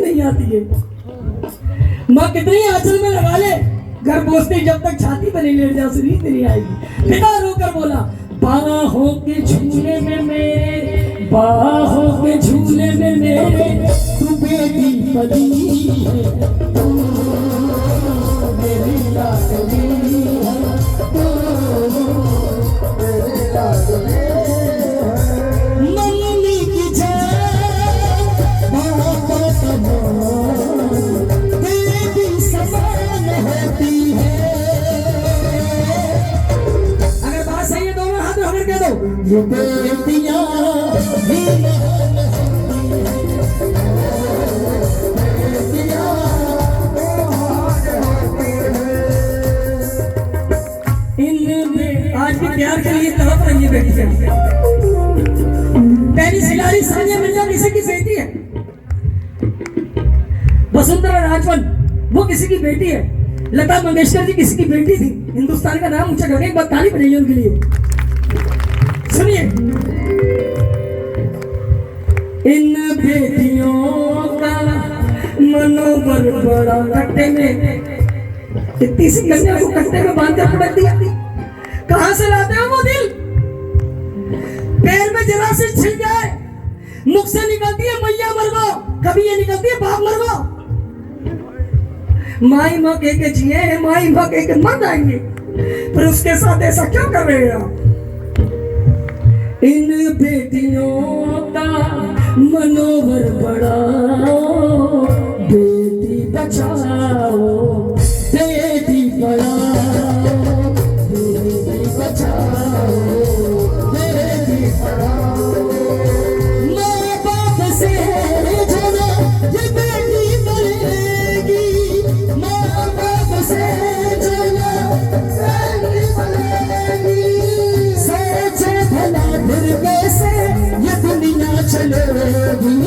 नहीं आती है। माँ कितनी आंचल में लगा ले, घर पहुंचते जब तक छाती पर नहीं लेट जाओ नींद नहीं आएगी। पिता रोकर बोला, बाहों के झूले में मेरे, बाहों के झूले में मेरे तू बेटी पली है, तू मेरी लाडली है, तू मेरी लाडली है। मम्मी की जान बाहों तमाम तेरी समान होती है। अगर बात सही है दोनों हाथ रगड़ के दो, ये बेटियां भी महान आज भी प्यार के लिए तड़प रही है बेटियां। पहली सिलारी सानिया मिर्जा किसी की बेटी है, वसुंधरा राजवन वो किसी की बेटी है, लता मंगेशकर जी किसी की बेटी थी। हिंदुस्तान का नाम ऊंचा करके एक बार ताली बजाइए उनके लिए। सुनिए, इन बेटियों का मनोबल बड़ा कट्टे में, इतनी सी कन्या को कट्टे में बांध कर पटक दिया। कहां से लाते हो वो दिल? पैर में जरा से छिल जाए, मुख से निकलती है मैया मर गो, कभी ये निकलती है बाप मर गो। माई माँ कह के जिए, माई माँ कह के मर जाएंगे, पर उसके साथ ऐसा क्यों कर रहे हैं? इन बेटियों का मनोबल बढ़ाओ, बेटी बचाओ, बेटी पढ़ाओ, बेटी बचाओ, बेटी पढ़ाओ। माँ बाप से जुड़ा ये बेटी पढ़ेगी, माँ बाप से जुड़ा बेटी पढ़ेगी। सोचे भला फिर कैसे ये दुनिया चलेगी,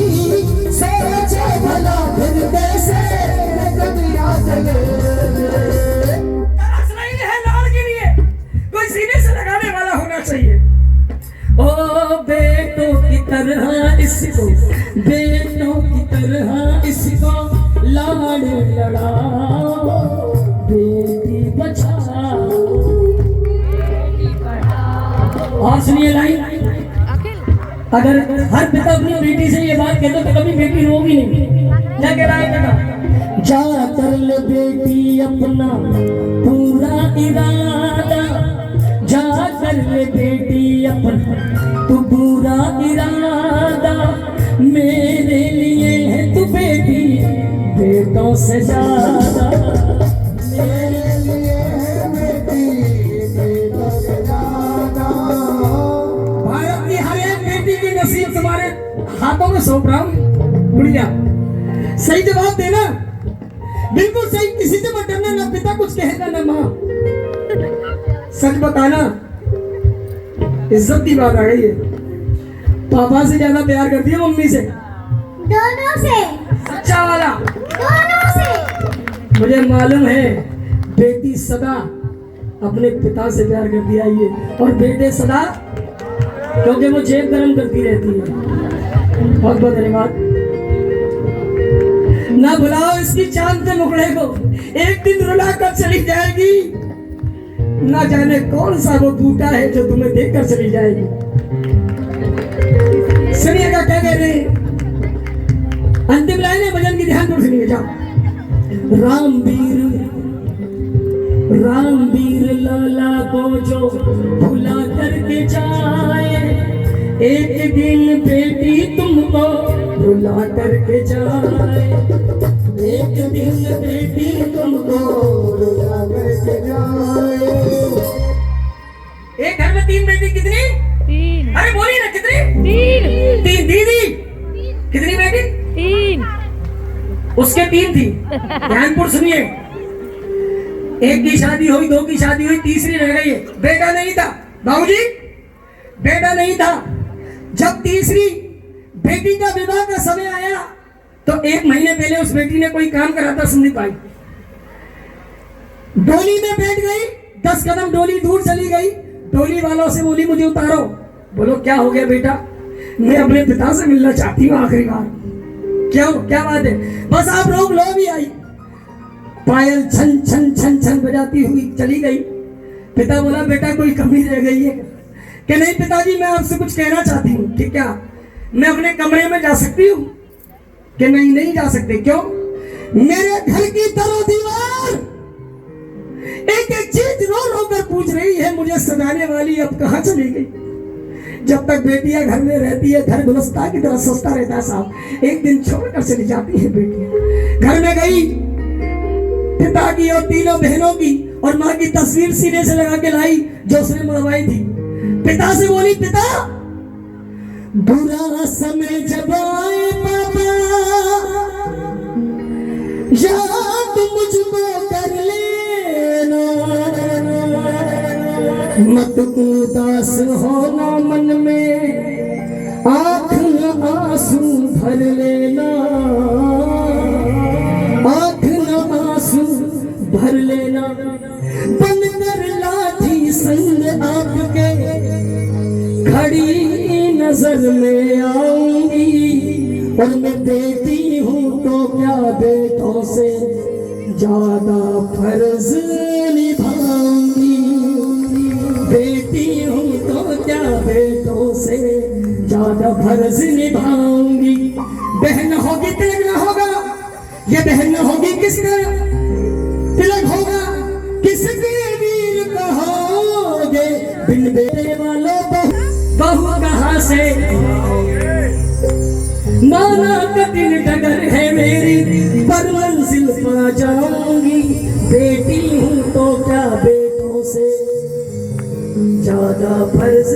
सोचे भला फिर कैसे ये दुनिया चलेगी। नहीं है लाड़ के लिए कोई सीने से लगाने वाला होना चाहिए। ओ बेटों की तरह इसको, बेटों की तरह इसको लाड़ लड़ाओ, बेटी बचाओ, बेटी पढ़ाओ। और सुनिए लाइन, अगर हर पिता अपनी बेटी से ये बात कहते तो कभी बेटी रोगी नहीं। क्या कह रहा है बेटा? जा कर ले बेटी अपना पूरा इरादा, जा कर ले बेटी अपना तू पूरा इरादा, मेरे लिए है तू बेटी बेटों से ज्यादा, मेरे लिए है बेटी बेटों से ज्यादा। भारत की हर एक बेटी की नसीब तुम्हारे हाथों में सौंप रहा हूं। गुड़िया सही जवाब देना, बिल्कुल सही, किसी से मत डरना, ना पिता कुछ कहेगा ना माँ। सच बताना, इज्जत की बात आ गई है। पापा से ज्यादा प्यार करती है मम्मी से? दोनों से। सच्चा वाला? दोनों से। मुझे मालूम है बेटी सदा अपने पिता से प्यार करती आई है, और बेटे सदा, क्योंकि वो जेब गरम करती रहती है। बहुत बहुत धन्यवाद। ना बुलाओ इसकी चांद के मुखड़े को, एक दिन रुला कर चली जाएगी, ना जाने कौन सा वो बूटा है जो तुम्हें देखकर चली जाएगी। सुनिएगा क्या कह रहे हैं, अंतिम लाइन है भजन की, ध्यान से सुनिए। जाओ। रामवीर लाला को जो भुला करके जाए, एक दिन बेटी तुमको रुला करके जाए, एक दिन बेटी तुमको रुला करके जाए। एक घर में 3 बेटी, कितनी? 3। अरे बोलिए ना, कितनी? 3। 3 दीदी, कितनी बेटी? 3। उसके 3 थी। ध्यानपुर सुनिए, एक की शादी हुई, 2 की शादी हुई, तीसरी रह गई है। बेटा नहीं था बाबूजी, बेटा नहीं था। जब तीसरी बेटी का विवाह का समय आया तो 1 महीने पहले उस बेटी ने कोई काम कराता सुन नहीं पाई, डोली में बैठ गई, 10 कदम डोली दूर चली गई, डोली वालों से बोली मुझे उतारो। बोलो क्या हो गया बेटा? मैं अपने पिता से मिलना चाहती हूँ आखिरी बार। क्यों, क्या बात है? बस आप रोक लो। भी आई पायल छन छन छन छन बजाती हुई चली गई। पिता बोला बेटा कोई कमी रह गई है? कि नहीं पिताजी, मैं आपसे कुछ कहना चाहती हूँ। कि क्या? मैं अपने कमरे में जा सकती हूँ? कि नहीं, नहीं जा सकते। क्यों? मेरे घर की दरो दीवार एक एक चीज रो रो कर पूछ रही है, मुझे सजाने वाली अब कहाँ चली गई? जब तक बेटियां घर में रहती है, घर गुलस्ता की तरह सस्ता रहता है साहब। एक दिन छोड़कर चली जाती है बेटियां। घर में गई, पिता की और तीनों बहनों की और माँ की तस्वीर सीने से लगा के लाई जो उसने मरवाई थी। पिता से बोली, पिता बुरा समय जब आए पापा, याद मुझको कर लेना, मत उदास होना मन में, आँख न आंसू भर लेना, आँख न आंसू भर लेना। बनकर लाठी संग आपके खड़ी नजर में आऊंगी, और मैं बेटी हूँ तो क्या बेटों से ज्यादा फर्ज निभाऊंगी, बेटी हूँ तो क्या बेटों से ज्यादा फर्ज निभाऊंगी। बहन होगी तिलक न होगा, ये बहन न होगी किसका तिलक होगा? किसके वीर कहोगे, बिन बेटे वालों बहू कहाँ से? माना कठिन डगर है मेरी, पर मंजिल पा जाऊंगी, बेटी हूँ तो क्या बेटों से ज्यादा फर्ज